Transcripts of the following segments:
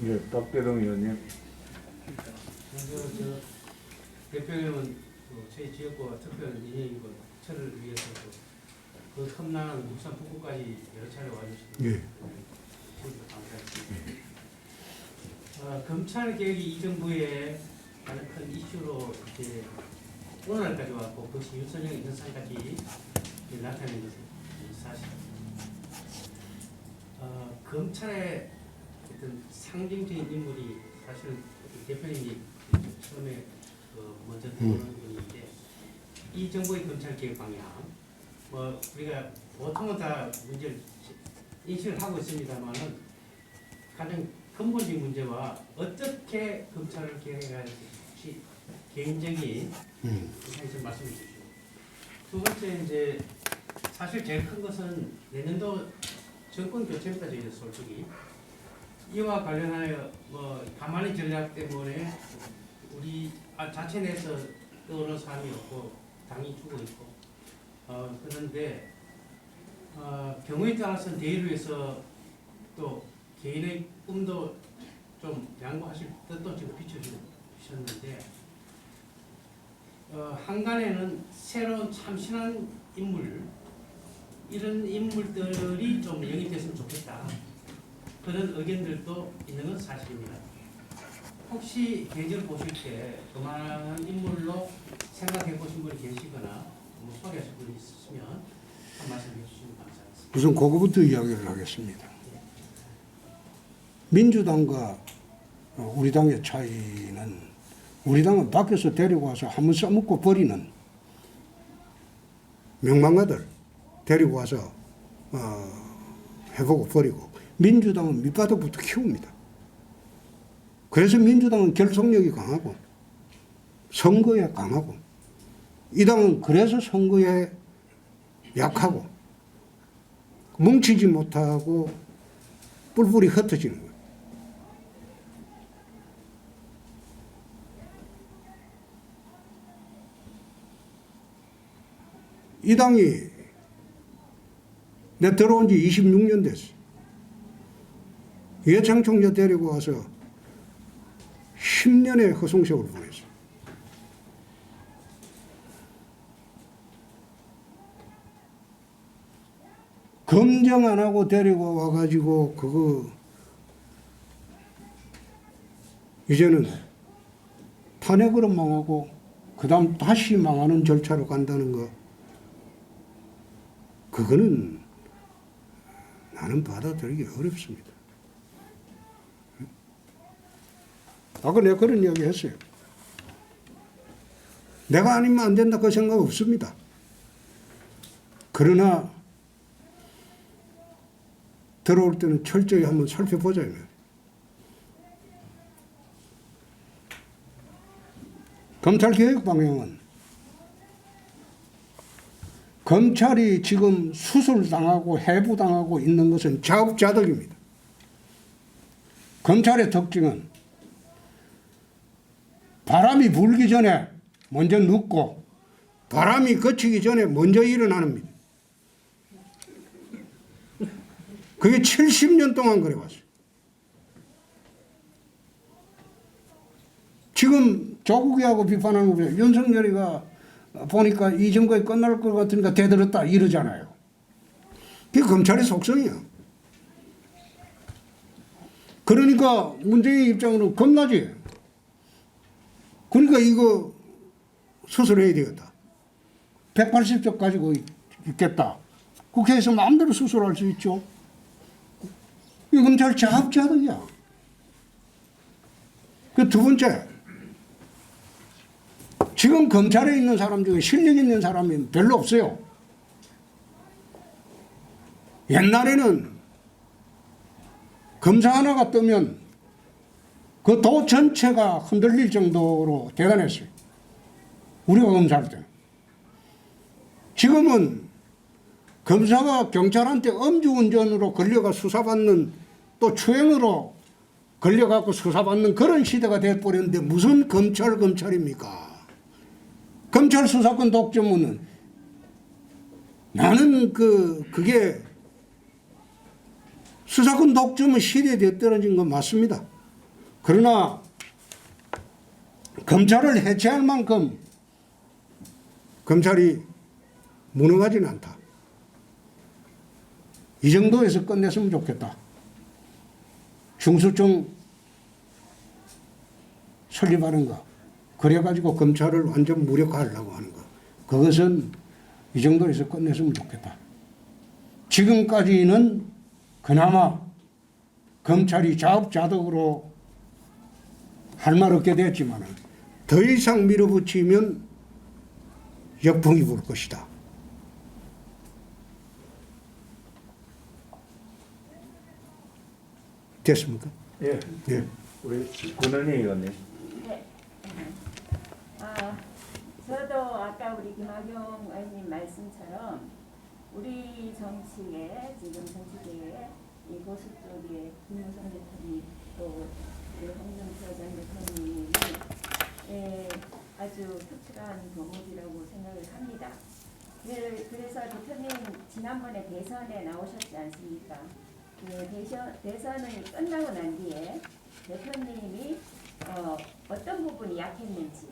예, 박대동 의원님. 먼저 대표님은 저희 지역과 특별 인연이고 저를 위해서 그 험난한 육산 북구까지 여러 차례 와주시고 예. 감사합니다. 검찰 개혁이 이 정부의 가장 큰 이슈로 이제 오늘날까지 왔고 그것이 윤석열 현상까지 나타낸 것은 사실입니다. 검찰의 어떤 상징적인 인물이 사실은 대표님이 처음에 먼저 들어오는 분인데 이 정부의 검찰 개혁 방향 우리가 보통은 다 문제를 인식을 하고 있습니다만은 가장 근본적인 문제와 어떻게 검찰을 개혁해야 할지 개인적인 의견을 말씀해 주시고 두 번째 이제 사실 제일 큰 것은 내년도 정권 교체입니다. 저희 솔직히 이와 관련하여 가만히 전략 때문에 우리 자체 내에서 떠오르는 사람이 없고 당이 주고 있고 그런데 경우에 따라서는 대의를 위해서 또 개인의 꿈도 좀 양보하실 뜻도 지금 비춰주셨는데 한간에는 새로운 참신한 인물 이런 인물들이 좀 영입됐으면 좋겠다 그런 의견들도 있는 건 사실입니다. 혹시 계절 보실 때 그만한 인물로 생각해 보신 분이 계시거나 소개하실 분이 있으시면 한 말씀 해주시면 감사하겠습니다. 우선 그거부터 이야기를 하겠습니다. 민주당과 우리 당의 차이는 우리 당은 밖에서 데리고 와서 한번 써먹고 버리는 명망가들 데리고 와서 해보고 버리고 민주당은 밑바닥부터 키웁니다. 그래서 민주당은 결속력이 강하고 선거에 강하고 이 당은 그래서 선거에 약하고 뭉치지 못하고 뿔뿔이 흩어지는 거예요. 이 당이 내 들어온 지 26년 됐어. 이해창 총재 데리고 와서 10년의 허송세월을 보냈어. 검증 안 하고 데리고 와가지고 그거 이제는 탄핵으로 망하고 그 다음 다시 망하는 절차로 간다는 거 그거는 나는 받아들이기 어렵습니다. 아까 내가 그런 이야기 했어요. 내가 아니면 안 된다 그 생각 없습니다. 그러나 들어올 때는 철저히 한번 살펴보자. 검찰개혁 방향은 검찰이 지금 수술당하고 해부당하고 있는 것은 자업자득입니다. 검찰의 특징은 바람이 불기 전에 먼저 눕고 바람이 그치기 전에 먼저 일어나는 겁니다. 그게 70년 동안 그래왔어요. 지금 조국이하고 비판하는 거 보세요. 윤석열이가 보니까 이 정부에 끝날 것 같으니까 대들었다 이러잖아요. 그게 검찰의 속성이야. 그러니까 문재인 입장으로는 겁나지. 그러니까 이거 수술해야 되겠다. 180조 가지고 있겠다. 국회에서 마음대로 수술할 수 있죠. 이 검찰 자업자득이야. 그 두 번째, 지금 검찰에 있는 사람 중에 실력 있는 사람이 별로 없어요. 옛날에는 검사 하나가 뜨면 그 도 전체가 흔들릴 정도로 대단했어요. 우리가 검사할 때. 지금은 검사가 경찰한테 음주운전으로 걸려가 수사받는 또 추행으로 걸려갖고 수사받는 그런 시대가 돼버렸는데 무슨 검찰입니까? 검찰 수사권 독점은 나는 그게 수사권 독점은 시대에 떨어진 건 맞습니다. 그러나 검찰을 해체할 만큼 검찰이 무능하지는 않다. 이 정도에서 끝냈으면 좋겠다. 중수청 설립하는 거, 그래가지고 검찰을 완전 무력화하려고 하는 거, 그것은 이 정도에서 끝냈으면 좋겠다. 지금까지는 그나마 검찰이 자업자득으로 할 말 없게 됐지만 더 이상 밀어붙이면 역풍이 불 것이다. 됐습니까? 예. 예. 우리 권은희 의원님. 네. 저도 아까 우리 김학용 의원님 말씀처럼 우리 정치계, 지금 정치계에 이 보수 쪽에 김무성 대통령이 또 홍준표 전 대통령이 아주 특출한 경우이라고 생각을 합니다. 그래서 대통령 지난번에 대선에 나오셨지 않습니까? 그 대선이 끝나고 난 뒤에 대표님이 어떤 부분이 약했는지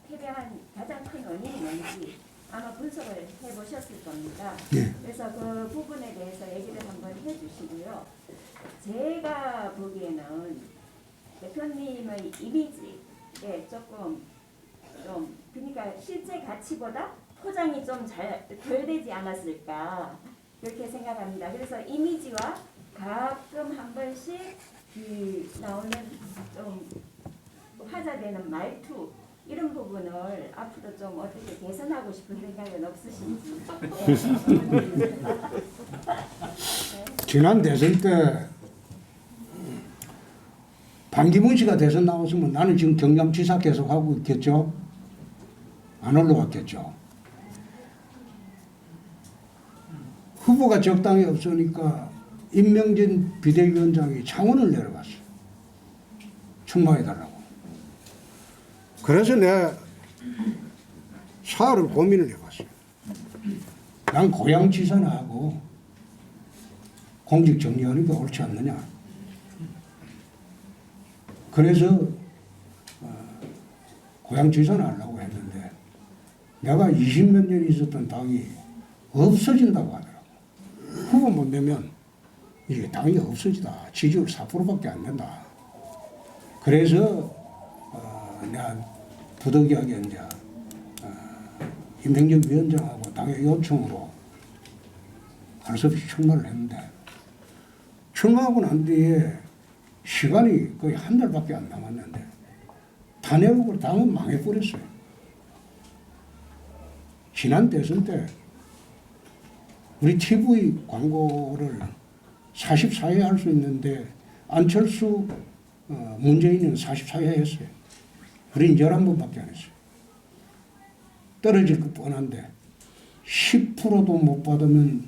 패배한 가장 큰 원인이 뭔지 아마 분석을 해보셨을 겁니다. 네. 그래서 그 부분에 대해서 얘기를 한번 해주시고요. 제가 보기에는 대표님의 이미지에 조금 좀 그러니까 실제 가치보다 포장이 좀 덜 되지 않았을까 그렇게 생각합니다. 그래서 이미지와 가끔 한 번씩 나오는 좀 화자되는 말투 이런 부분을 앞으로 좀 어떻게 개선하고 싶은 생각은 없으신지. 지난 대선 때 반기문 씨가 대선 나왔으면 나는 지금 경남지사 계속 하고 있겠죠? 안 올라왔겠죠? 후보가 적당히 없으니까 임명진 비대위원장이 창원을 내려갔어. 출마해달라고. 그래서 내가 사흘을 고민을 해봤어요. 난 고향지사나 하고 공직 정리하는 게 옳지 않느냐. 그래서 고향지사나 하려고 했는데 내가 20몇 년 있었던 당이 없어진다고 하더라고. 후보 못 내면 이게 당이 없어지다. 지지율 4%밖에 안 된다. 그래서 내가 부득이하게 이제 임명진 위원장하고 당의 요청으로 할 수 없이 출마를 했는데 출마하고 난 뒤에 시간이 거의 한 달밖에 안 남았는데 탄핵으로 당은 망해버렸어요. 지난 대선 때 우리 TV 광고를 44회 할 수 있는데 안철수, 문재인은 44회 했어요. 우린 11번밖에 안 했어요. 떨어질 것 뻔한데 10%도 못 받으면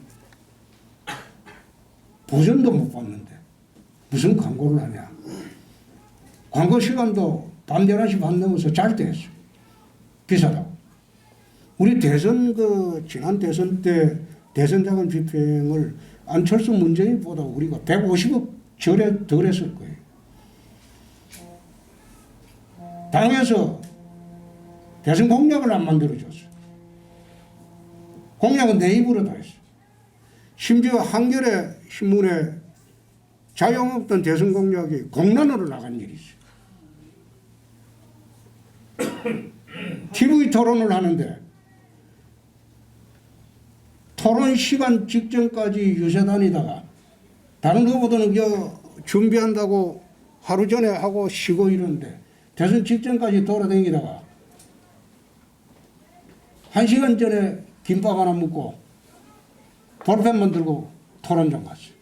보전도 못 받는데 무슨 광고를 하냐. 광고 시간도 밤 11시 반 넘어서 잘 때 했어요. 비싸다고. 우리 대선 지난 대선 때 대선 자금 집행을 안철수 문재인보다 우리가 150억 절에 덜 했을 거예요. 당에서 대선 공약을 안 만들어줬어요. 공약은 내 입으로 다 했어요. 심지어 한겨레 신문에 자유한국당 대선 공약이 공란으로 나간 일이 있어요. TV 토론을 하는데 토론 시간 직전까지 유세 다니다가 다른 후보들은 준비한다고 하루 전에 하고 쉬고 이러는데 대선 직전까지 돌아다니다가 1시간 전에 김밥 하나 먹고 볼펜만 들고 토론장 갔어요.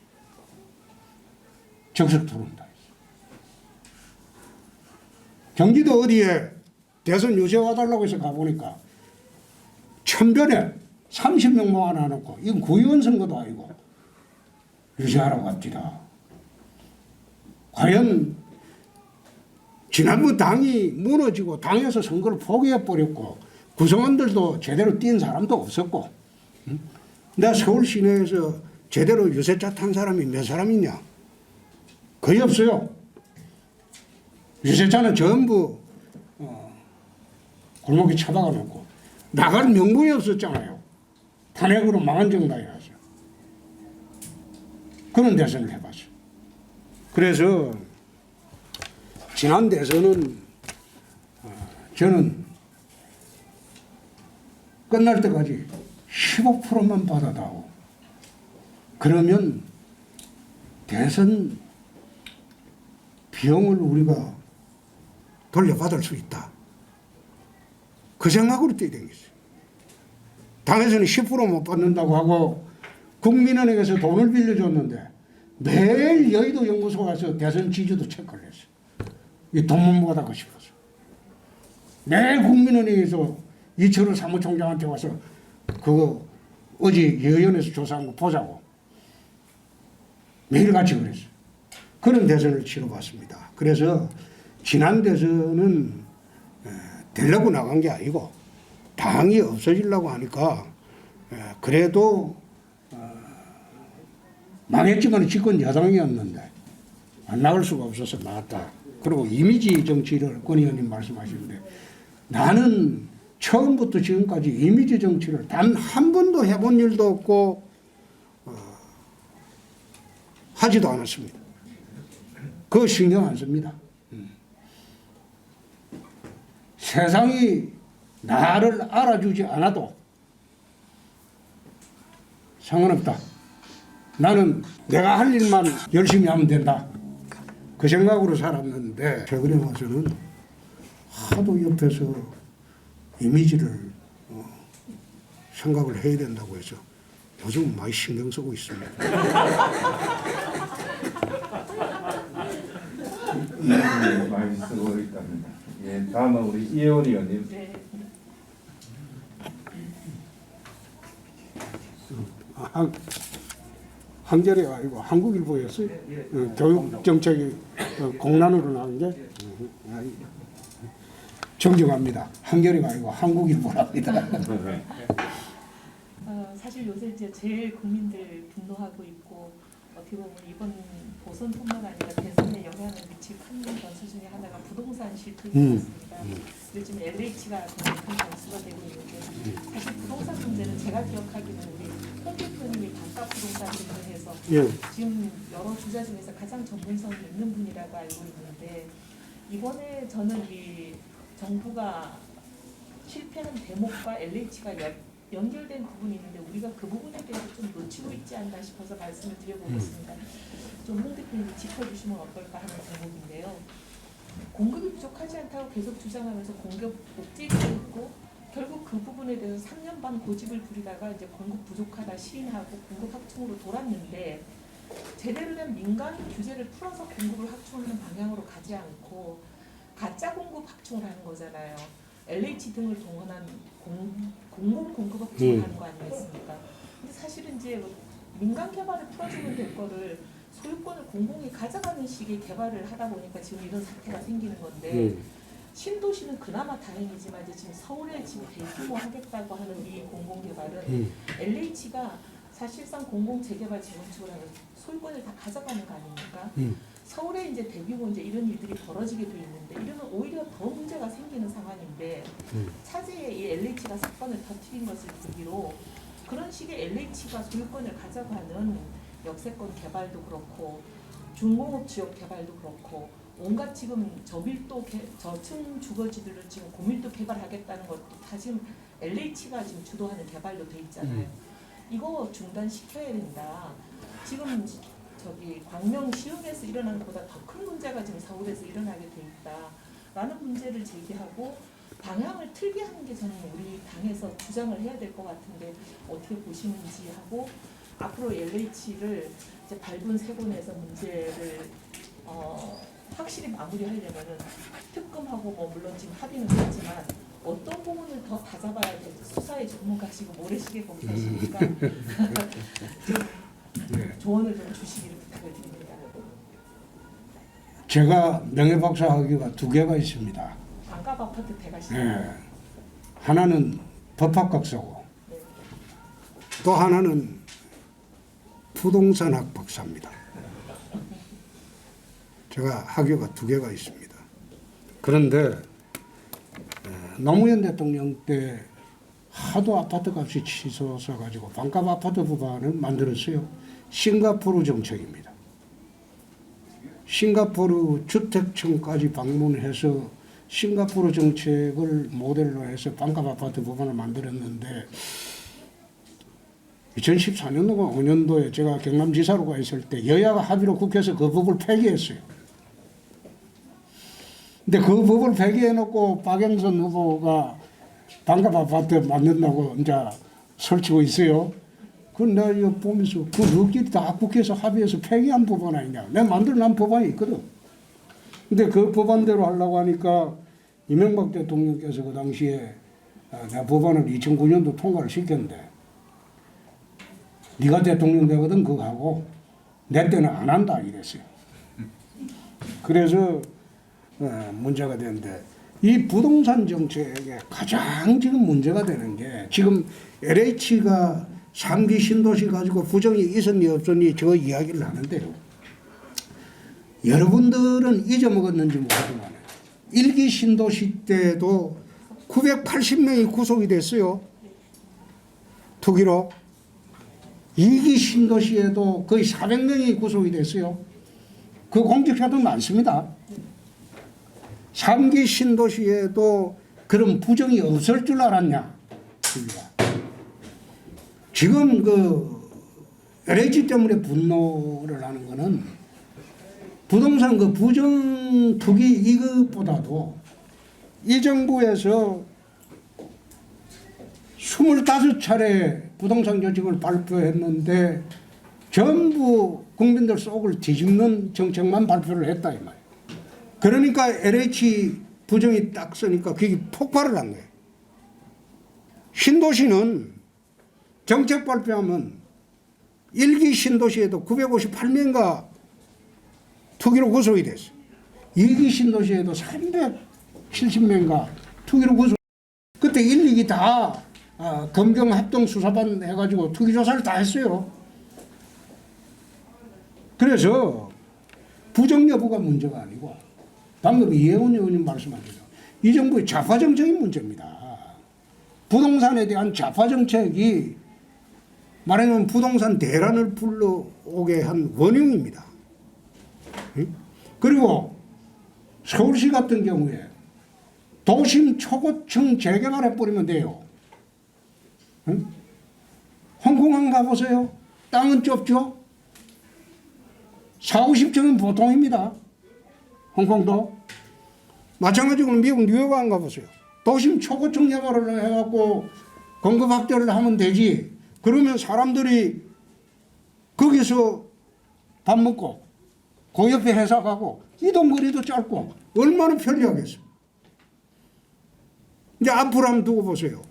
적석 토론다. 경기도 어디에 대선 유세 와달라고 해서 가보니까 천변에 30명 모아놔놓고 이건 구의원 선거도 아니고 유세하러 갑니다. 과연 지난번 당이 무너지고 당에서 선거를 포기해버렸고 구성원들도 제대로 뛴 사람도 없었고 내가 서울 시내에서 제대로 유세차 탄 사람이 몇 사람 있냐? 거의 없어요. 유세차는 전부 골목에 처박아 놓고 나갈 명분이 없었잖아요. 탄핵으로 망한 정당이라서. 그런 대선을 해봤어요. 그래서 지난 대선은 저는 끝날 때까지 15%만 받아다오. 그러면 대선 비용을 우리가 돌려받을 수 있다. 그 생각으로 뛰어댕겼어요. 당에서는 10%못 받는다고 하고 국민은행에서 돈을 빌려줬는데 매일 여의도 연구소 가서 대선 지지도 체크를 했어요. 이 돈만 받아가고 싶어서. 매일 국민은행에서 이철우 사무총장한테 와서 그거 어제 여연에서 조사한 거 보자고. 매일같이 그랬어요. 그런 대선을 치러봤습니다. 그래서 지난 대선은 되려고 나간 게 아니고 당이 없어지려고 하니까 그래도 망했지만 집권 여당이었는데 안 나갈 수가 없어서 나왔다. 그리고 이미지 정치를 권 의원님 말씀하시는데 나는 처음부터 지금까지 이미지 정치를 단 한 번도 해본 일도 없고 하지도 않았습니다. 그거 신경 안 씁니다. 세상이 나를 알아주지 않아도 상관없다. 나는 내가 할 일만 열심히 하면 된다. 그 생각으로 살았는데 최근에 와서는 하도 옆에서 이미지를 생각을 해야 된다고 해서 요즘 많이 신경 쓰고 있습니다. 많이 쓰고 있답니다. 예, 다음은 우리 이혜원 의원님. 네. 한겨레 아니고 한국일보였어요. 교육 정책이 공란으로 나온 게 정정합니다. 한겨레가 아니고 한국일보랍니다. 사실 요새 이제 제일 국민들 분노하고 있고 어떻게 보면 이번 보선뿐만 아니라 대선에 영향을 미칠 큰 변수 중에 하나가 부동산 실패인 것 같습니다. 요즘 LH가 굉장히 큰 변수가 되고 있는데 사실 부동산 문제는 제가 기억하기는 우리 홍 대표님이 반값 부동산 관련해서 지금 여러 주자 중에서 가장 전문성이 있는 분이라고 알고 있는데 이번에 저는 이 정부가 실패한 대목과 LH가 연결된 부분이 있는데 우리가 그 부분에 대해서 좀 놓치고 있지 않나 싶어서 말씀을 드려보겠습니다. 좀 홍 대표님이 짚어주시면 어떨까 하는 대목인데요. 공급이 부족하지 않다고 계속 주장하면서 공급 억제가 있고 결국 그 부분에 대해서 3년 반 고집을 부리다가 이제 공급 부족하다 시인하고 공급 확충으로 돌았는데 제대로 된 민간 규제를 풀어서 공급을 확충하는 방향으로 가지 않고 가짜 공급 확충을 하는 거잖아요. LH 등을 동원한 공공 공급 확충을 하는 거 아니겠습니까? 근데 사실은 이제 민간 개발을 풀어주면 될 거를 소유권을 공공이 가져가는 식의 개발을 하다 보니까 지금 이런 사태가 생기는 건데 신도시는 그나마 다행이지만 이제 지금 서울에 지금 대규모 하겠다고 하는 이 공공 개발은 LH가 사실상 공공 재개발 재건축을 하면 소유권을 다 가져가는 거 아닙니까? 서울에 이제 대규모 이제 이런 일들이 벌어지게 돼 있는데 이러면 오히려 더 문제가 생기는 상황인데 차제에 이 LH가 사건을 터뜨린 것을 계기로 그런 식의 LH가 소유권을 가져가는 역세권 개발도 그렇고 중공업 지역 개발도 그렇고 온갖 지금 저밀도 저층 주거지들을 지금 고밀도 개발하겠다는 것도 다 지금 LH가 지금 주도하는 개발로 돼 있잖아요. 이거 중단시켜야 된다. 지금 저기 광명 시흥에서 일어난 것보다 더 큰 문제가 지금 서울에서 일어나게 돼 있다라는 문제를 제기하고 방향을 틀게 하는 게 저는 우리 당에서 주장을 해야 될 것 같은데 어떻게 보시는지 하고 앞으로 LH를 이제 밟은 세곤에서 문제를 확실히 마무리하려면은 특검하고 뭐 물론 지금 합의는 됐지만 어떤 부분을 더 다잡아야 될지 수사의 전문가시고 모래시계 검사시니까 조언을 좀 주시기를 부탁을 드립니다. 제가 명예박사 학위가 2개가 있습니다. 반값 아파트 대가시죠. 네. 하나는 법학박사고 네. 또 하나는 부동산학 박사입니다. 제가 학위가 2개가 있습니다. 그런데 노무현 대통령 때 하도 아파트 값이 치솟아 가지고 반값 아파트 법안을 만들었어요. 싱가포르 정책입니다. 싱가포르 주택청까지 방문해서 싱가포르 정책을 모델로 해서 반값 아파트 법안을 만들었는데 2014년도가 5년도에 제가 경남지사로 가 있을 때 여야가 합의로 국회에서 그 법을 폐기했어요. 근데 그 법을 폐기해놓고 박영선 후보가 반값 아파트 만든다고 이제 설치고 있어요. 그건 내가 이거 보면서 그 너희끼리 다 국회에서 합의해서 폐기한 법안 아니냐. 내가 만들어놓은 법안이 있거든. 근데 그 법안대로 하려고 하니까 이명박 대통령께서 그 당시에 내가 법안을 2009년도 통과를 시켰는데 네가 대통령 되거든 그거 하고 내 때는 안 한다 이랬어요. 그래서 문제가 되는데 이 부동산 정책에 가장 지금 문제가 되는 게 지금 LH가 3기 신도시 가지고 부정이 있었니 없었니 저 이야기를 하는데요. 여러분들은 잊어먹었는지 모르지만 1기 신도시 때도 980명이 구속이 됐어요. 투기로. 2기 신도시에도 거의 400명이 구속이 됐어요. 그 공직자도 많습니다. 3기 신도시에도 그런 부정이 없을 줄 알았냐. 지금 그 LH 때문에 분노를 하는 거는 부동산 그 부정 투기 이것보다도 이 정부에서 25차례 부동산 조직을 발표했는데 전부 국민들 속을 뒤집는 정책만 발표를 했다 이 말이에요. 그러니까 LH 부정이 딱 쓰니까 그게 폭발을 한 거예요. 신도시는 정책 발표하면 1기 신도시에도 958명가 투기로 구속이 됐어요. 2기 신도시에도 370명가 투기로 구속. 그때 1, 2기 다 검경합동수사반 해가지고 투기조사를 다 했어요. 그래서 부정 여부가 문제가 아니고 방금 이혜원 의원님 말씀하신 이 정부의 좌파정책이 문제입니다. 부동산에 대한 좌파정책이 말하자면 부동산 대란을 불러오게 한 원흉입니다. 그리고 서울시 같은 경우에 도심 초고층 재개발해버리면 돼요. 홍콩항 가보세요. 땅은 좁죠? 40~50층은 보통입니다. 홍콩도. 마찬가지로 미국 뉴욕항 가보세요. 도심 초고층 개발을 해갖고 공급 확대를 하면 되지. 그러면 사람들이 거기서 밥 먹고 그 옆에 회사 가고 이동거리도 짧고 얼마나 편리하겠어. 이제 앞으로 한번 두고 보세요.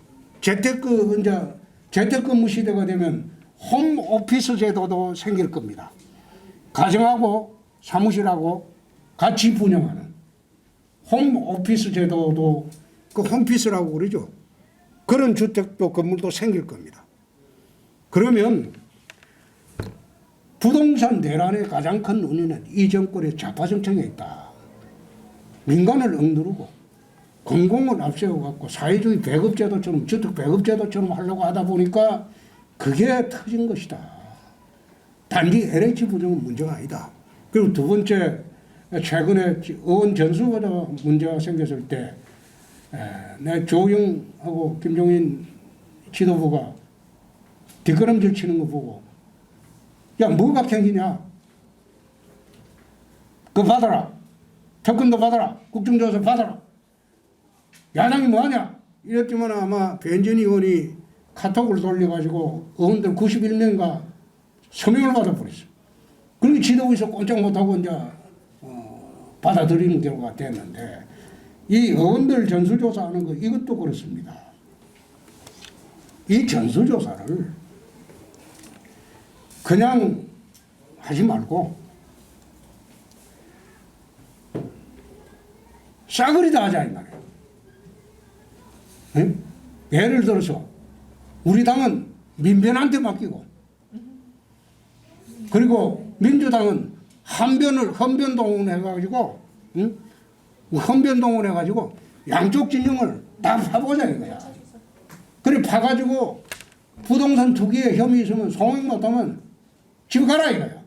재택근무 시대가 되면 홈오피스 제도도 생길 겁니다. 가정하고 사무실하고 같이 분양하는 홈오피스 제도도 그 홈피스라고 그러죠. 그런 주택도 건물도 생길 겁니다. 그러면 부동산 대란의 가장 큰 원인은 이 정권의 좌파 정책에 있다. 민간을 억누르고 공공을 앞세워갖고 사회주의 배급제도처럼 주택 배급제도처럼 하려고 하다 보니까 그게 터진 것이다. 단지 LH 부정은 문제가 아니다. 그리고 두 번째, 최근에 의원 전수보다 문제가 생겼을 때 내 조영하고 김종인 지도부가 뒷걸음질 치는 거 보고 야 뭐가 캥기냐. 그거 받아라. 특검도 받아라. 국정조사 받아라. 야당이 뭐하냐. 이랬지만 아마 변진희 의원이 카톡을 돌려가지고 의원들 91명가 서명을 받아버렸어. 그러니까 지도부에서 꼼짝 못하고 이제 받아들이는 경우가 됐는데 이 의원들 전수조사하는 거 이것도 그렇습니다. 이 전수조사를 그냥 하지 말고 싸그리 다 하자 이 말이에요. 네? 예를 들어서 우리 당은 민변한테 맡기고 그리고 민주당은 헌변동원해가지고 헌변동원 해가지고 양쪽 진영을 다 파보자 이거야. 그래 파가지고 부동산 투기에 혐의 있으면 송행 못하면 집 가라 이거야.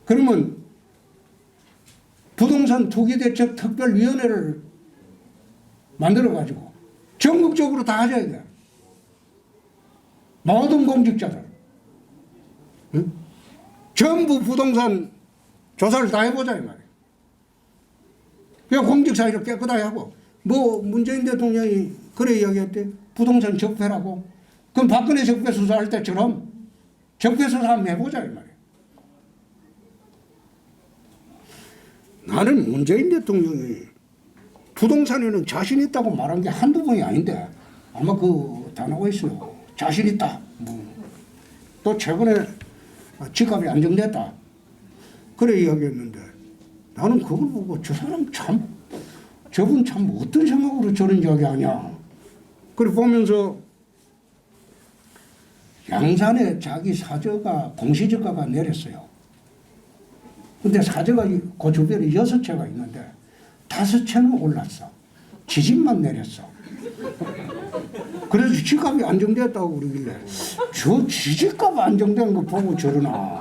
그러면 부동산 투기대책 특별위원회를 만들어가지고 전국적으로 다 하자 이거야. 모든 공직자들 응? 전부 부동산 조사를 다 해보자 이 말이야. 그냥 공직사회를 깨끗하게 하고 뭐 문재인 대통령이 그래 이야기했대. 부동산 적폐라고. 그럼 박근혜 적폐 수사할 때처럼 적폐 수사 한번 해보자 이 말이야. 나는 문재인 대통령이 부동산에는 자신 있다고 말한 게 한두 번이 아닌데 아마 다 나와 있어요. 자신 있다. 또 최근에 집값이 안정됐다. 그래 이야기했는데 나는 그걸 보고 저 사람 참 저분 참 어떤 생각으로 저런 이야기 하냐. 그래 보면서 양산에 자기 사저가 공시지가가 내렸어요. 근데 사저가 그 주변에 6채가 있는데 5채는 올랐어. 지집만 내렸어. 그래서 집값이 안정됐다고 그러길래 저 지집값 안정된 거 보고 저러나.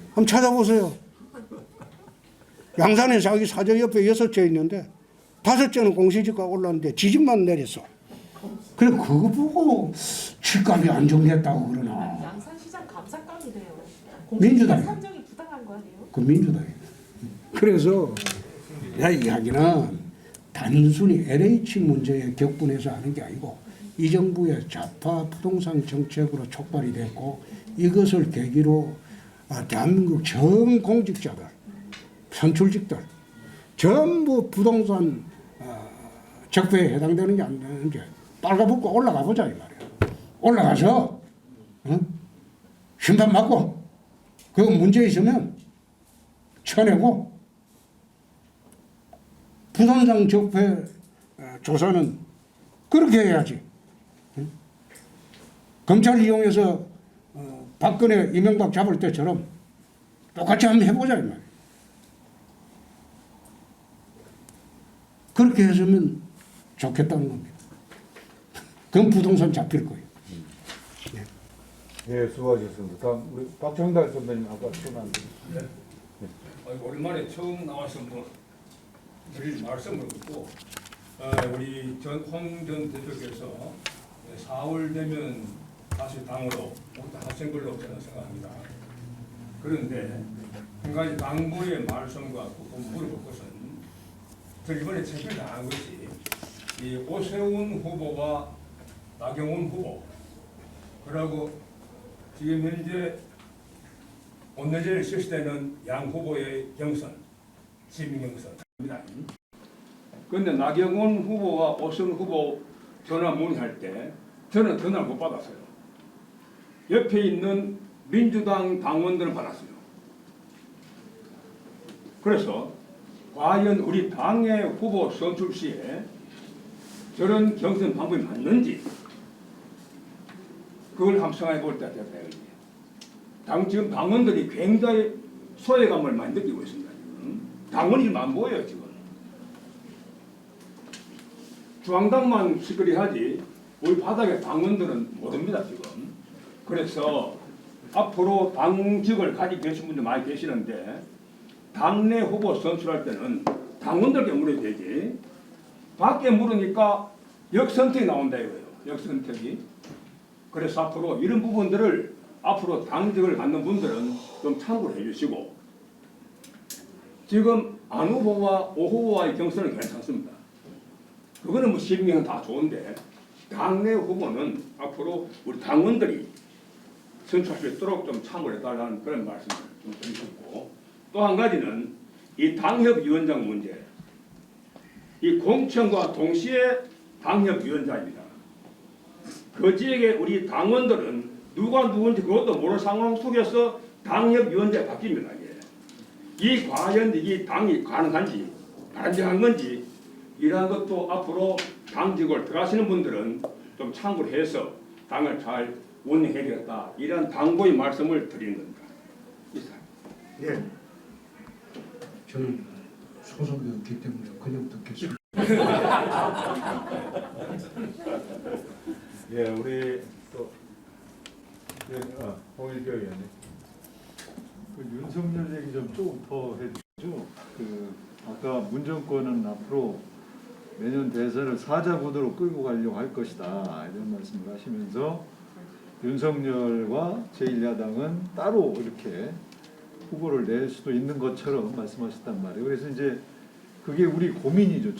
한번 찾아보세요. 양산에 자기 사저 옆에 6채 있는데 5채는 공시지가 올랐는데 지집만 내렸어. 그래 그거 보고 집값이 안정됐다고 그러나. 양산시장 감사감이래요. 민주당이. 산정이 부당한 거 아니에요? 그 민주당이. 그래서 내 이야기는 단순히 LH 문제에 격분해서 하는 게 아니고 이 정부의 좌파 부동산 정책으로 촉발이 됐고 이것을 계기로 대한민국 전 공직자들, 선출직들 전부 부동산 적폐에 해당되는 게 안 되는 게 빨가벗고 올라가 보자 이 말이야. 올라가서 심판 받고 그 문제 있으면 쳐내고 부동산 적폐 조사는 그렇게 해야지. 검찰 이용해서 박근혜 이명박 잡을 때처럼 똑같이 한번 해보자 이 말이야. 그렇게 했으면 좋겠다는 겁니다. 그럼 부동산 잡힐 거예요. 예, 수고하셨습니다. 다음 우리 박정달 선배님 아까 전화한 오랜만에 처음 나와서 드릴 말씀을 듣고 우리 홍 전 대표께서 4월 되면 다시 당으로 하신 걸로 저는 생각합니다. 그런데 한 가지 당부의 말씀과 물어볼 것은 저 이번에 체크를 당한 것이 이 오세훈 후보와 나경원 후보 그리고 지금 현재 원내제를 실시되는 양 후보의 경선, 시민경선입니다. 그런데 나경원 후보와 오세훈 후보 전화 문의할 때 저는 전화를 못 받았어요. 옆에 있는 민주당 당원들은 받았어요. 그래서 과연 우리 당의 후보 선출 시에 저런 경선 방법이 맞는지 그걸 한번 생각해 볼 때가 됐다. 지금 당원들이 굉장히 소외감을 많이 느끼고 있습니다. 당원이 안 보여요 지금. 중앙당만 시끄리 하지 우리 바닥에 당원들은 못 옵니다 지금. 그래서 앞으로 당직을 가지고 계신 분들 많이 계시는데 당내 후보 선출할 때는 당원들께 물어야 되지. 밖에 물으니까 역선택이 나온다 이거예요. 역선택이. 그래서 앞으로 이런 부분들을 앞으로 당직을 갖는 분들은 좀 참고를 해주시고 지금 안 후보와 오 후보와의 경선은 괜찮습니다. 그거는 뭐 시민은 다 좋은데 당내 후보는 앞으로 우리 당원들이 선출할 수 있도록 좀 참고를 해달라는 그런 말씀을 좀 드리고 또 한 가지는 이 당협위원장 문제 이 공천과 동시에 당협위원장입니다. 그 지역에 우리 당원들은 누가 누군지 그것도 모르는 상황 속에서 당협위원장이 바뀝니다. 이 과연 이 당이 가능한지 바람직한 건지 이러한 것도 앞으로 당직을 들어가시는 분들은 좀 참고를 해서 당을 잘 운영해야겠다 이런 당부의 말씀을 드리는 겁니다. 이상. 예. 저는 소속이 없기 때문에 그냥 듣겠습니다. 예, 우리 또 홍일교 의원님. 그 윤석열 얘기 좀 조금 더 해주죠. 그 아까 문정권은 앞으로 내년 대선을 사자구도로 끌고 가려고 할 것이다 이런 말씀을 하시면서 윤석열과 제1야당은 따로 이렇게 후보를 낼 수도 있는 것처럼 말씀하셨단 말이에요. 그래서 이제 그게 우리 고민이죠.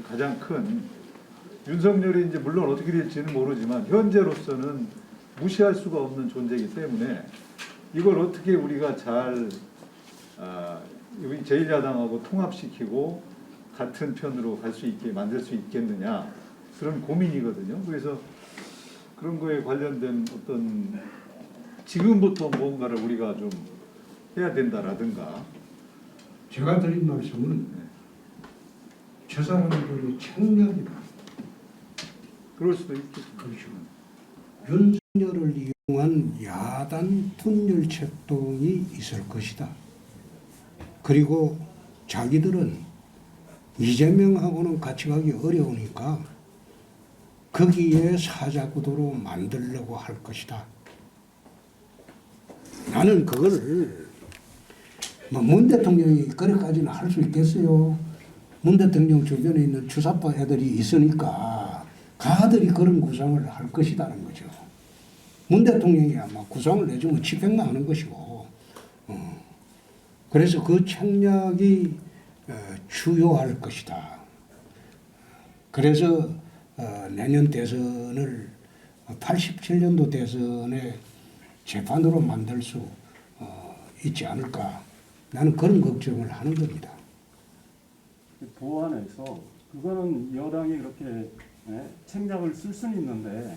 가장 큰 윤석열이 이제 물론 어떻게 될지는 모르지만 현재로서는 무시할 수가 없는 존재이기 때문에 이걸 어떻게 우리가 잘 제1야당하고 통합시키고 같은 편으로 갈 수 있게 만들 수 있겠느냐 그런 고민이거든요. 그래서 그런 거에 관련된 어떤 지금부터 뭔가를 우리가 좀 해야 된다라든가. 제가 드린 말씀은 저 사람들의 책략이다. 그럴 수도 있겠죠. 그렇죠. 윤석열을 이용한 야단 분열 책동이 있을 것이다. 그리고 자기들은 이재명하고는 같이 가기 어려우니까 거기에 사자구도로 만들려고 할 것이다. 나는 그거를 문 대통령이 그래까지는 할 수 있겠어요. 문 대통령 주변에 있는 주사파 애들이 있으니까 가들이 그런 구상을 할 것이라는 거죠. 문 대통령이 아마 구상을 내주면 집행만 하는 것이고, 그래서 그 책략이 주요할 것이다. 그래서 내년 대선을 87년도 대선의 재판으로 만들 수 있지 않을까. 나는 그런 걱정을 하는 겁니다. 보완해서 그거는 여당이 그렇게 책략을 쓸 수는 있는데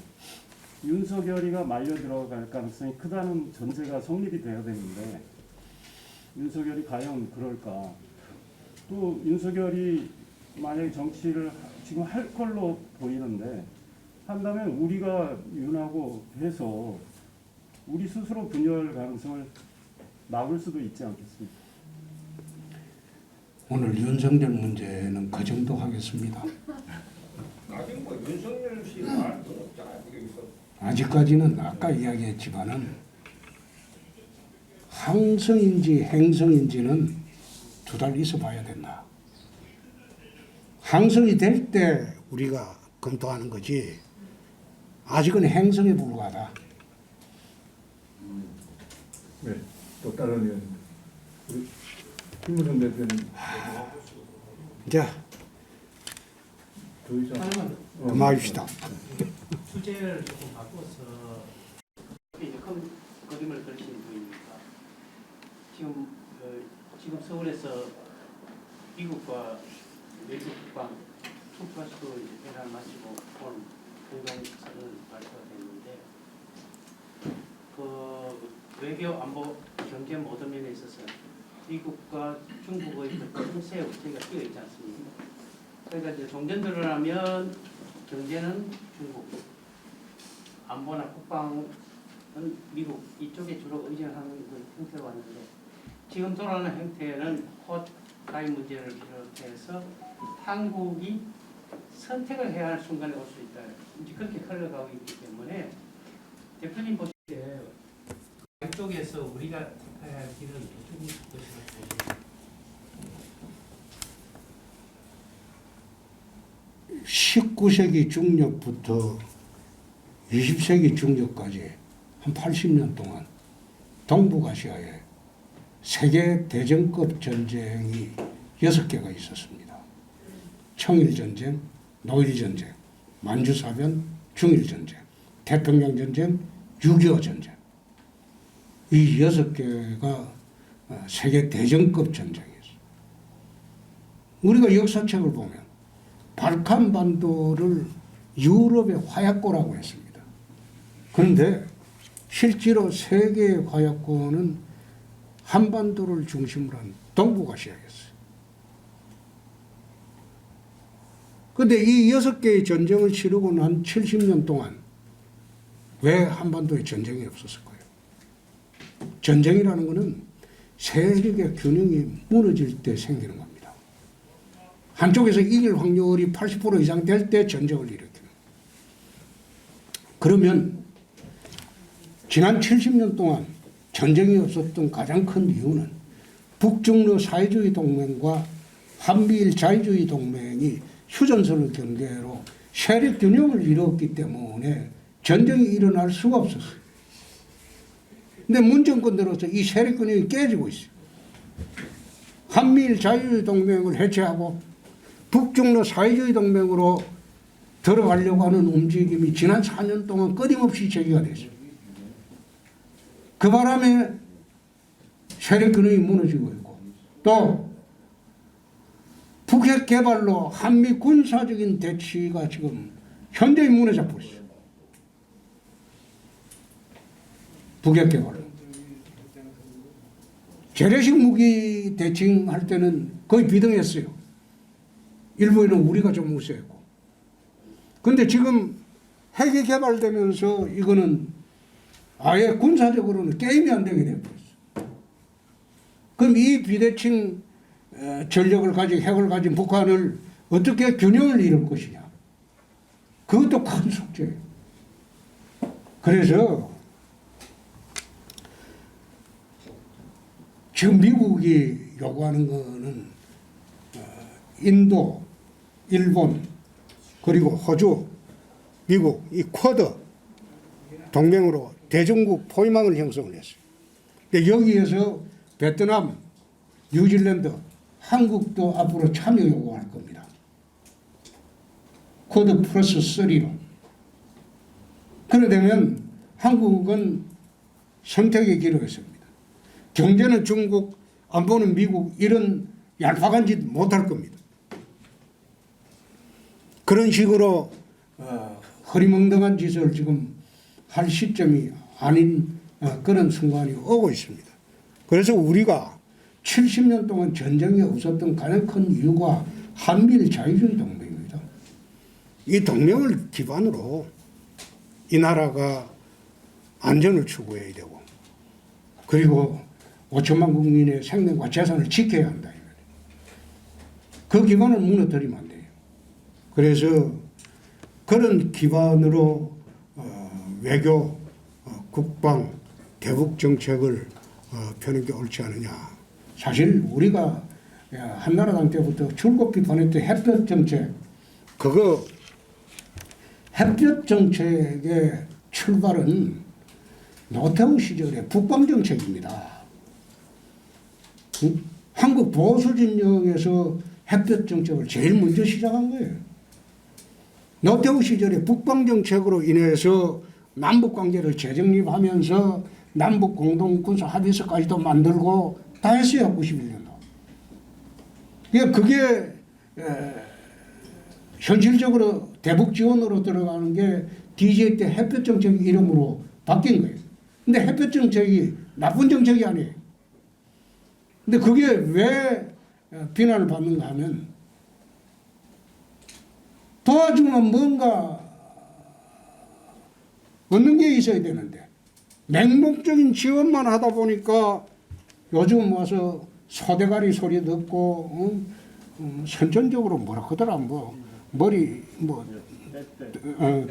윤석열이가 말려 들어갈 가능성이 크다는 전제가 성립이 돼야 되는데 윤석열이 과연 그럴까? 또 윤석열이 만약에 정치를 지금 할 걸로 보이는데 한다면 우리가 윤하고 해서 우리 스스로 분열 가능성을 막을 수도 있지 않겠습니까? 오늘 윤석열 문제는 그 정도 하겠습니다. 아직 뭐 윤석열 씨 말도 없잖아요. 여기서. 아직까지는 아까 이야기했지만은 항성인지 행성인지는 2달 있어 봐야 된다. 항성이 될 때 우리가 검토하는 거지 아직은 행성에 불과하다. 네, 또 다른 의원. 우리 김무성 대표님. 자, 더 이상. 하나만 그만합시다. 주제를 조금 바꿔서 이제 큰 그림을 그리시는 분이니까 지금 서울에서 미국과 외교 국방 총파시도 회담 마치고 오늘 공동선언 발표가 됐는데 그 외교 안보 경제 모든 면에 있어서 미국과 중국의 큰 새 우체가 끼어 있지 않습니까? 그러니까 이제 종전 드러나면 경제는 중국, 안보나 국방은 미국 이쪽에 주로 의존하는 그 형태로 왔는데 지금 돌아가는 형태는 호타이 문제를 비롯해서 한국이 선택을 해야 할 순간에 올 수 있다. 이제 그렇게 흘러가고 있기 때문에 대표님 보실 때 이쪽에서 우리가 택해야 할 길은 어떤 것이라고 보십니까? 19세기 중葉부터 20세기 중葉까지 한 80년 동안 동북아시아에 세계 대전급 전쟁이 6개가 있었습니다. 청일전쟁, 노일전쟁, 만주사변, 중일전쟁, 태평양전쟁, 6.25 전쟁. 이 6개가 세계 대전급 전쟁이었어요. 우리가 역사책을 보면 발칸반도를 유럽의 화약고라고 했습니다. 그런데 실제로 세계의 화약고는 한반도를 중심으로 한 동북아시아였어요. 그런데 이 6개의 전쟁을 치르고 난 70년 동안 왜 한반도에 전쟁이 없었을까요? 전쟁이라는 것은 세력의 균형이 무너질 때 생기는 겁니다. 한쪽에서 이길 확률이 80% 이상 될 때 전쟁을 일으키는. 그러면 지난 70년 동안 전쟁이 없었던 가장 큰 이유는 북중러 사회주의 동맹과 한미일 자유주의 동맹이 휴전선을 경계로 세력 균형을 이뤘기 때문에 전쟁이 일어날 수가 없었어요. 근데 문 정권 들어서 이 세력 균형이 깨지고 있어요. 한미일 자유주의 동맹을 해체하고 북중러 사회주의 동맹으로 들어가려고 하는 움직임이 지난 4년 동안 끊임없이 제기가 됐어요. 그 바람에 세력 균형이 무너지고 있고 또 북핵 개발로 한미 군사적인 대치가 지금 현저히 무너져 버렸어요. 북핵 개발로. 재래식 무기 대칭할 때는 거의 비등했어요. 일부에는 우리가 좀 우세했고. 근데 지금 핵이 개발되면서 이거는 아예 군사적으로는 게임이 안 되게 되어버렸어요. 그럼 이 비대칭 전력을 가지고 핵을 가진 북한을 어떻게 균형을 이룰 것이냐. 그것도 큰 숙제예요. 그래서 지금 미국이 요구하는 거는 인도, 일본, 그리고 호주, 미국, 이 쿼드 동맹으로 대중국 포위망을 형성을 했어요. 근데 여기에서 베트남, 뉴질랜드, 한국도 앞으로 참여 요구할 겁니다. 쿼드 플러스 3로. 그래 되면 한국은 선택의 기로에 섭니다. 경제는 중국, 안보는 미국, 이런 얄팍한 짓 못할 겁니다. 그런 식으로 허리멍덩한 짓을 지금 할 시점이 아닌 그런 순간이 오고 있습니다. 그래서 우리가 70년 동안 전쟁이 없었던 가장 큰 이유가 한미일 자유주의 동맹입니다. 이 동맹을 기반으로 이 나라가 안전을 추구해야 되고 그리고 5천만 국민의 생명과 재산을 지켜야 한다. 그 기반을 무너뜨리면 안 돼요. 그래서 그런 기반으로 외교, 국방, 대북 정책을 펴는 게 옳지 않느냐. 사실 우리가 한나라당 때부터 줄곧 비판했던 햇볕 정책, 그거 햇볕 정책의 출발은 노태우 시절의 북방 정책입니다. 한국 보수 진영에서 햇볕 정책을 제일 먼저 시작한 거예요. 노태우 시절의 북방 정책으로 인해서 남북 관계를 재정립하면서 남북 공동 군사 합의서까지도 만들고 다 했어요. 91년도. 그러니까 그게 현실적으로 대북 지원으로 들어가는 게 DJ 때 햇볕 정책 이름으로 바뀐 거예요. 근데 햇볕 정책이 나쁜 정책이 아니에요. 근데 그게 왜 비난을 받는가 하면 도와주면 뭔가 얻는 게 있어야 되는데 맹목적인 지원만 하다 보니까 요즘 와서 소대가리 소리 듣고 선전적으로 뭐라 하더라 머리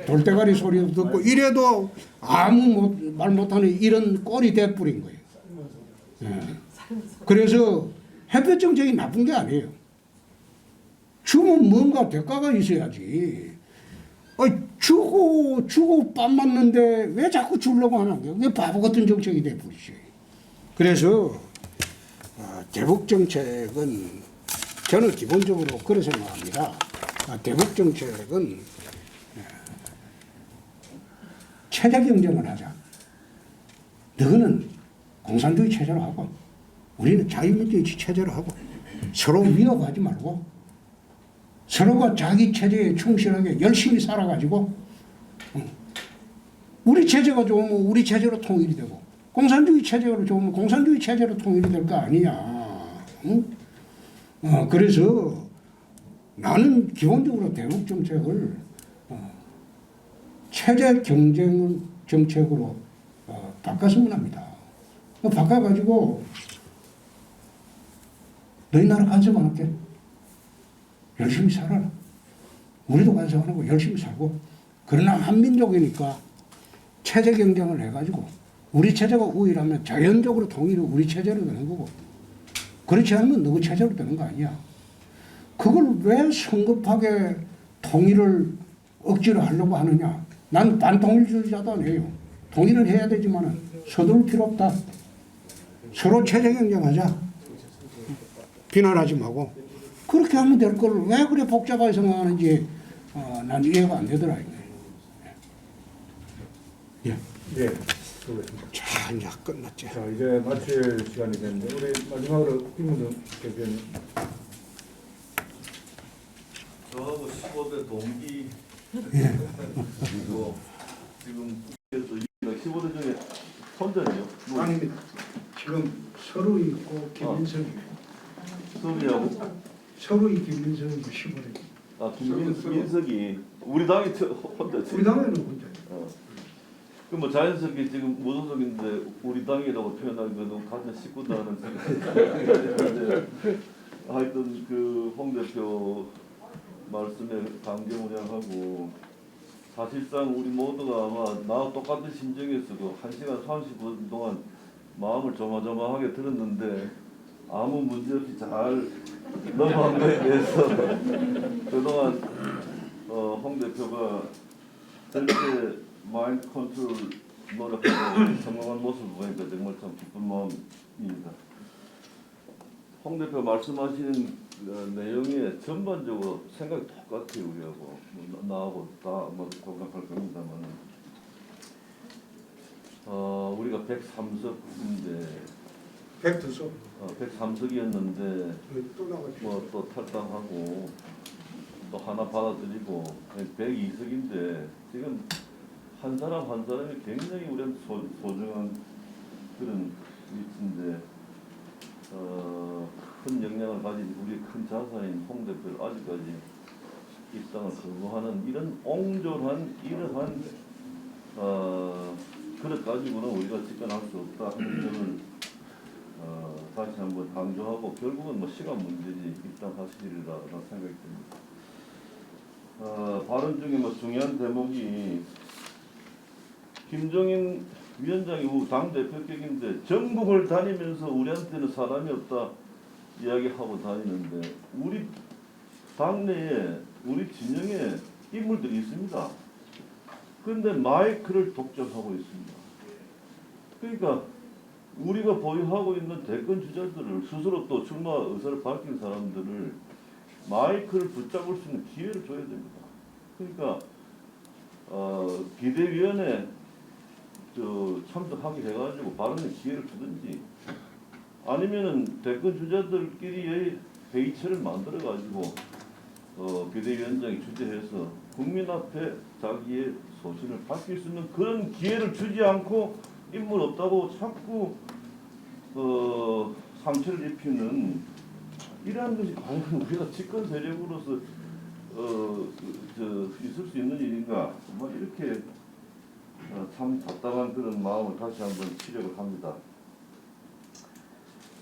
돌대가리 소리도 듣고 이래도 아무 말 못하는 이런 꼴이 돼버린 거예요. 그래서 햇볕 정책이 나쁜 게 아니에요. 주면 뭔가 대가가 있어야지. 주고 밥 맞는데 왜 자꾸 주려고 하는 거예요? 그게 바보 같은 정책이 돼버리지. 그래서 대북 정책은 저는 기본적으로 그렇게 생각합니다. 대북 정책은 체제 경쟁을 하자. 너는 공산주의 체제로 하고 우리는 자유민주주의 체제로 하고 서로 위협하지 말고 서로가 자기 체제에 충실하게 열심히 살아가지고 우리 체제가 좋으면 우리 체제로 통일이 되고 공산주의 체제로 좋으면 공산주의 체제로 통일이 될 거 아니냐. 그래서 나는 기본적으로 대북 정책을 체제 경쟁 정책으로 바꿨으면 합니다. 바꿔가지고 너희 나라 간섭 안 할게. 열심히 살아라. 우리도 간섭 안 하고 열심히 살고. 그러나 한민족이니까 체제 경쟁을 해가지고 우리 체제가 우위라면 자연적으로 통일이 우리 체제로 되는 거고, 그렇지 않으면 누구 체제로 되는 거 아니야. 그걸 왜 성급하게 통일을 억지로 하려고 하느냐. 난 반통일주의자도 아니에요. 통일을 해야 되지만 서둘 필요 없다. 서로 체제 경쟁하자. 비난하지 말고. 그렇게 하면 될 걸 왜 그래 복잡하게 생각하는지 난 이해가 안 되더라. 예. 네, 수고했습니다. 자, 이제 끝났지. 자, 이제 마칠 시간이 됐는데 우리 마지막으로 김문정 대표님. 저하고 15대 동기 예. 그리고 지금 15대 중에 손자네요. 아닙니다. 지금 서루이 있고 김민석이. 수업이하고 서루이 김민석이 15대. 김민석이 우리 당이 혼자지. 우리 당에는 혼자. 그뭐 자연스럽게 지금 무소속인데 우리 당이라고 표현하는 거는 같은 식구다는 하여튼 그 홍 대표 말씀에 강경운양하고 사실상 우리 모두가 아마 나와 똑같은 심정에서 그 1시간 30분 동안 마음을 조마조마하게 들었는데 아무 문제 없이 잘 넘어간 거에 대해서 그동안 홍 대표가 절대 마인드 컨트롤 노력하고 성공한 모습을 보니까 정말 참 기쁜 마음입니다. 홍 대표 말씀하시는 내용에 전반적으로 생각이 똑같아요. 우리하고 나하고 다 공감할 겁니다만 우리가 103석인데 102석. 103석이었는데 또 나가지. 뭐 또 탈당하고 또 하나 받아들이고 102석인데 지금 한 사람 한 사람이 굉장히 우리한테 소중한 그런 위치인데 큰 영향을 가진 우리 큰 자산인 홍 대표를 아직까지 입당을 거부하는 이런 옹졸한 이러한 그릇 가지고는 우리가 집권할 수 없다 하는 점을 다시 한번 강조하고 결국은 뭐 시간 문제지 입당하시리라는 생각이 듭니다. 발언 중에 뭐 중요한 대목이 김종인 위원장이 당 대표격인데 전국을 다니면서 우리한테는 사람이 없다 이야기하고 다니는데 우리 당내에 우리 진영에 인물들이 있습니다. 그런데 마이크를 독점하고 있습니다. 그러니까 우리가 보유하고 있는 대권 주자들을 스스로 또 출마 의사를 밝힌 사람들을 마이크를 붙잡을 수 있는 기회를 줘야 됩니다. 그러니까 비대위원회 참석하게 해가지고 발언의 기회를 주든지 아니면은 대권 주자들끼리의 회의체를 만들어가지고 비대위원장이 주재해서 국민 앞에 자기의 소신을 밝힐 수 있는 그런 기회를 주지 않고 인물 없다고 자꾸 상처를 입히는 이러한 것이 과연 우리가 집권 세력으로서 있을 수 있는 일인가? 뭐 이렇게 참 답답한 그런 마음을 다시 한번 치력을 합니다.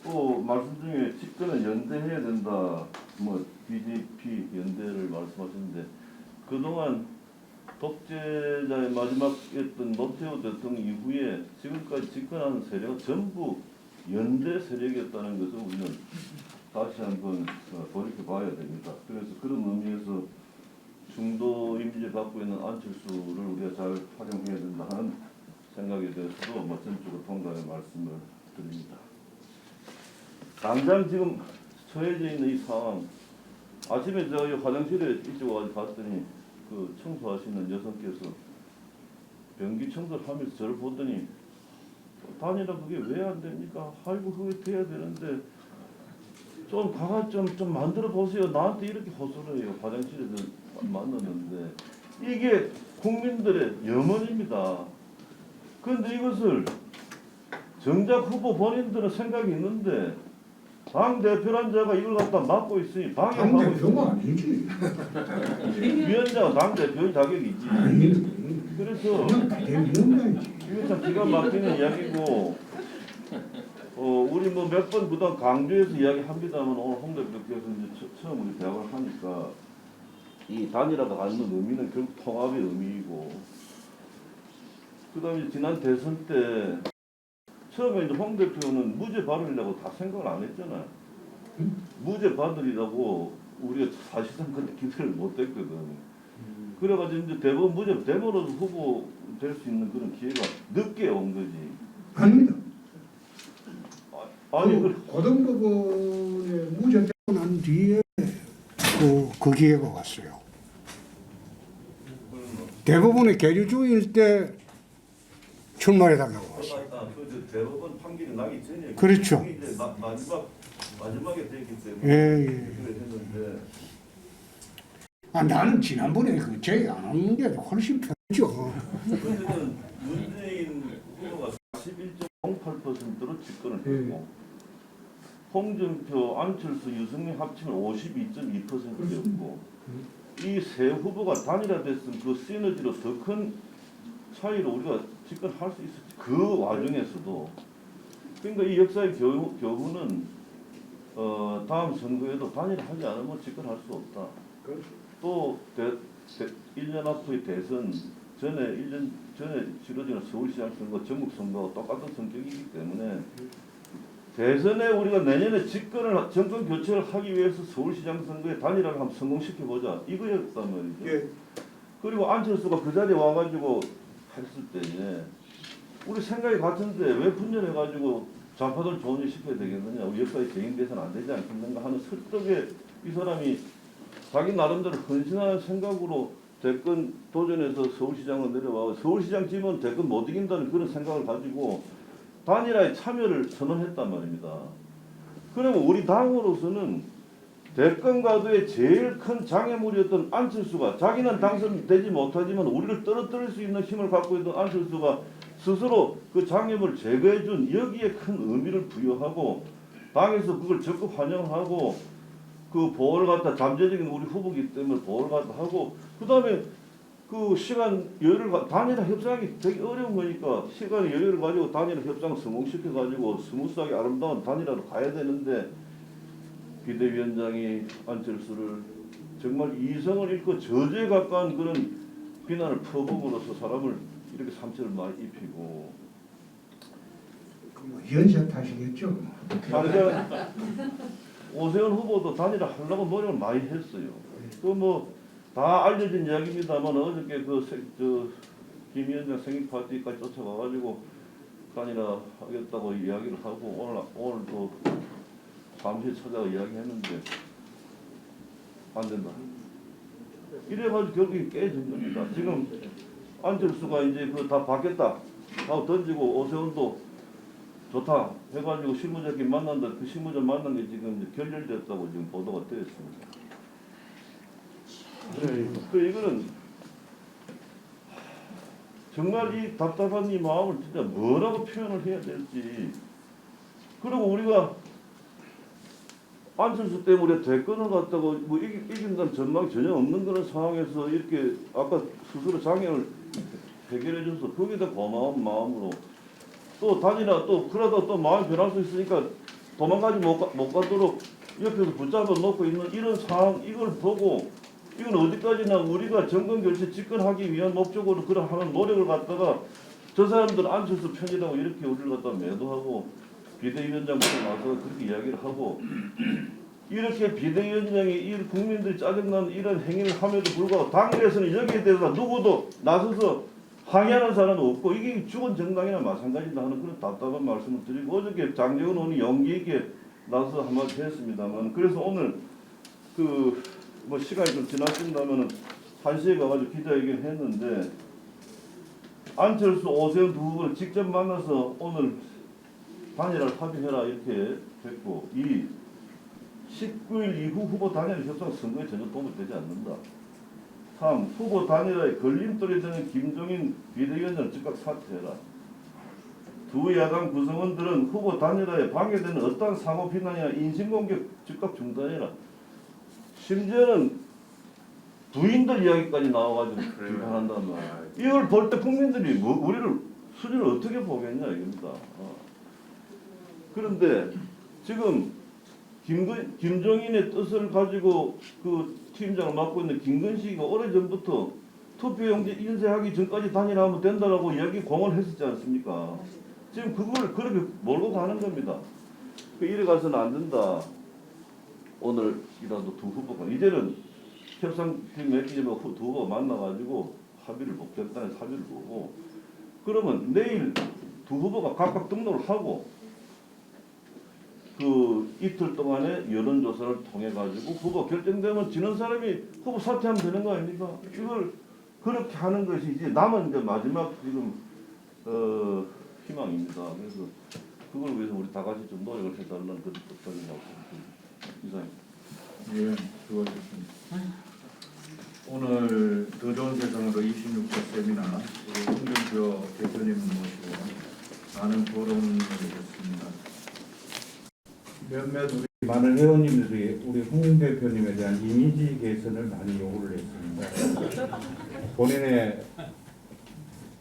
또 말씀 중에 집권은 연대해야 된다. 뭐 BJP 연대를 말씀하셨는데 그동안 독재자의 마지막이었던 노태우 대통령 이후에 지금까지 집권하는 세력은 전부 연대 세력이었다는 것을 우리는 다시 한번 돌이켜봐야 됩니다. 그래서 그런 의미에서 중도 이미지를 갖고 있는 안철수를 우리가 잘 활용해야 된다 하는 생각에 대해서도 뭐 전적으로 동감의 말씀을 드립니다. 당장 지금 처해져 있는 이 상황, 아침에 저희 화장실에 이쪽 와서 봤더니 그 청소하시는 여성께서 변기 청소를 하면서 저를 보더니 단일화 그게 왜 안 됩니까? 아이고 그게 돼야 되는데 좀 강화 좀 만들어 보세요. 나한테 이렇게 호소를 해요. 화장실에서 만났는데 이게 국민들의 염원입니다. 그런데 이것을 정작 후보 본인들은 생각이 있는데 당 대표란 자가 이걸 갖다 맡고 있으니 방해하고 당대표가 아니지. 위원장은 당 대표의 자격이지. 그래서 그냥 대위원장이지. 이거 참 기가 막히는 이야기고 우리 뭐 몇 번 그동안 강조해서 이야기합니다만 오늘 홍 대표께서 이제 처음 우리 대화를 하니까 이 단일화가 갖는 의미는 결국 통합의 의미이고 그다음에 지난 대선 때 처음에 이제 홍 대표는 무죄 받으려고 다 생각을 안 했잖아요. 무죄 받으리라고 우리가 사실상 그때 기대를 못 했거든. 그래가지고 이제 대법원 무죄 대법원으로 후보 될 수 있는 그런 기회가 늦게 온 거지. 아닙니다. 아니 그 고등법원의 무죄 되고 난 뒤에 그 기회가 왔어요. 대법원의 계류 중일 때 출마해달라고 왔어요. 그 대법원 판결이 나기 전에 그렇죠. 이제 마지막에 됐기 때문에 예, 예. 그래 했는데 나는 지난번에 그 제의 안 하는 게 훨씬 편했죠. 어쨌든 문재인 후보가 41.08%로 집권을 했고 홍준표, 안철수, 유승민 합치면 52.2%였고 이 세 후보가 단일화됐으면 그 시너지로 더 큰 차이로 우리가 집권할 수 있었지. 그 와중에서도 그러니까 이 역사의 교훈은 다음 선거에도 단일화하지 않으면 집권할 수 없다. 또 1년 앞의 대선 전에 1년 전에 치러지는 서울시장 선거, 전국 선거와 똑같은 성격이기 때문에 대선에 우리가 내년에 집권을 정권 교체를 하기 위해서 서울시장 선거에 단일화를 한번 성공시켜 보자 이거였단 말이죠. 예. 그리고 안철수가 그 자리에 와가지고 했을 때 우리 생각이 같은데 왜 분열해가지고 좌파들 조언을 시켜야 되겠느냐, 우리 역사에 재임돼서는 안 되지 않겠는가 하는 설득에 이 사람이 자기 나름대로 헌신하는 생각으로 대권 도전해서 서울시장으로 내려와 서울시장 지면 대권 못 이긴다는 그런 생각을 가지고 단일화에 참여를 선언했단 말입니다. 그러면 우리 당으로서는 대권 가도의 제일 큰 장애물이었던 안철수가 자기는 당선되지 못하지만 우리를 떨어뜨릴 수 있는 힘을 갖고 있던 안철수가 스스로 그 장애물을 제거해준 여기에 큰 의미를 부여하고 당에서 그걸 적극 환영하고 그 보호를 갖다 잠재적인 우리 후보기 때문에 보호를 갖다 하고 그 다음에 그 시간 여유를 단일화 협상이 되게 어려운 거니까 시간의 여유를 가지고 단일화 협상을 성공시켜 가지고 스무스하게 아름다운 단일화로 가야 되는데 비대위원장이 안철수를 정말 이성을 잃고 저주에 가까운 그런 비난을 퍼부음으로써 사람을 이렇게 상처를 많이 입히고 뭐 연세 탓이겠죠. 당장 오세훈 후보도 단일화 하려고 노력을 많이 했어요. 그 뭐 다 알려진 이야기입니다만 어저께 김 위원장 생일 파티까지 쫓아가가지고 단일화 하겠다고 이야기를 하고 오늘도 잠시 찾아가 이야기했는데 안 된다. 이래가지고 결국에 깨진 겁니다. 지금 안철수가 이제 그 다 받겠다 하고 던지고 오세훈도 좋다 해가지고 실무자끼리 만난다. 그 실무자 만난 게 지금 이제 결렬됐다고 지금 보도가 되어 있습니다. 그 이거는 정말 이 답답한 이 마음을 진짜 뭐라고 표현을 해야 될지. 그리고 우리가 안철수 때문에 대권을 갖다가 뭐 이긴다는 전망이 전혀 없는 그런 상황에서 이렇게 아까 스스로 장애를 해결해줘서 거기다 고마운 마음으로 또 단일화 또 그러다 또 마음이 변할 수 있으니까 도망가지 못 가도록 옆에서 붙잡아 놓고 있는 이런 상황 이걸 보고 이건 어디까지나 우리가 정권 교체 집권하기 위한 목적으로 그런 하는 노력을 갖다가 저 사람들 안철수 편이라고 이렇게 우리를 갖다 매도하고 비대위원장부터 나서 그렇게 이야기를 하고 이렇게 비대위원장이 이 국민들이 짜증나는 이런 행위를 함에도 불구하고 당내에서는 여기에 대해서 누구도 나서서 항의하는 사람은 없고 이게 죽은 정당이나 마찬가지다 하는 그런 답답한 말씀을 드리고 어저께 장재훈 의원이 용기 있게 나서서 한마디 했습니다만 그래서 오늘 뭐 시간이 좀 지났습니다만은 1시에 가가지고 기자회견 했는데 안철수 오세훈 두 후보를 직접 만나서 오늘 단일화를 합의해라 이렇게 했고 19일 이후 후보 단일화 협상 선거에 전혀 도움이 되지 않는다. 3. 후보 단일화에 걸림돌이 되는 김종인 비대위원장 즉각 사퇴해라. 두 야당 구성원들은 후보 단일화에 방해되는 어떠한 사고 비난이나 인신공격 즉각 중단해라. 심지어는 부인들 이야기까지 나와가지고 비판한단 말이야. 이걸 볼 때 국민들이 우리를 수준을 어떻게 보겠냐 이겁니다. 그런데 지금 김종인의 뜻을 가지고 그 팀장을 맡고 있는 김근식이가 오래전부터 투표용지 인쇄하기 전까지 단일화하면 된다라고 이야기 공언했었지 않습니까? 지금 그걸 그렇게 몰고 가는 겁니다. 이래 가서는 안 된다. 오늘이라도 두 후보가 이제는 협상팀 맺기 전에 두 후보가 만나가지고 합의를 복잡단에 합의를 보고 그러면 내일 두 후보가 각각 등록을 하고 그 이틀 동안의 여론조사를 통해 가지고 후보 결정되면 지는 사람이 후보 사퇴하면 되는 거 아닙니까? 이걸 그렇게 하는 것이 이제 남은 이제 마지막 지금 희망입니다. 그래서 그걸 위해서 우리 다 같이 좀 노력을 해달라는 그런 뜻들이라고 이상입니다. 예, 수고하셨습니다. 오늘 더 좋은 세상으로 26차 세미나 우리 홍준표 대표님 모시고 많은 토론을 했습니다. 몇몇 우리 많은 회원님들이 우리 홍 대표님에 대한 이미지 개선을 많이 요구를 했습니다. 본인의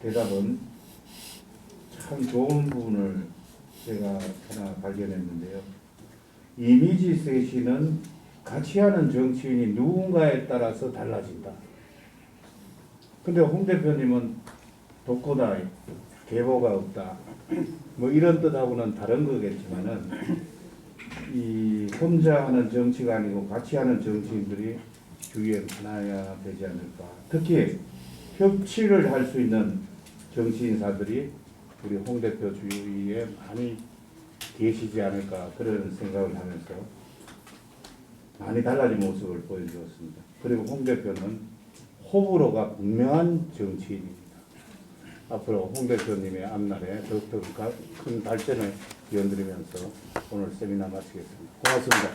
대답은 참 좋은 부분을 제가 하나 발견했는데요. 이미지 쇄신은 같이 하는 정치인이 누군가에 따라서 달라진다. 근데 홍 대표님은 독고다, 계보가 없다. 뭐 이런 뜻하고는 다른 거겠지만은 이 혼자 하는 정치가 아니고 같이 하는 정치인들이 주위에 많아야 되지 않을까. 특히 협치를 할 수 있는 정치인사들이 우리 홍 대표 주위에 많이 계시지 않을까 그런 생각을 하면서 많이 달라진 모습을 보여주었습니다. 그리고 홍 대표는 호불호가 분명한 정치인입니다. 앞으로 홍 대표님의 앞날에 더욱더 큰 발전을 기원드리면서 오늘 세미나 마치겠습니다. 고맙습니다.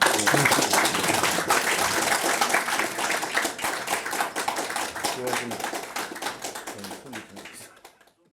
수고하셨습니다.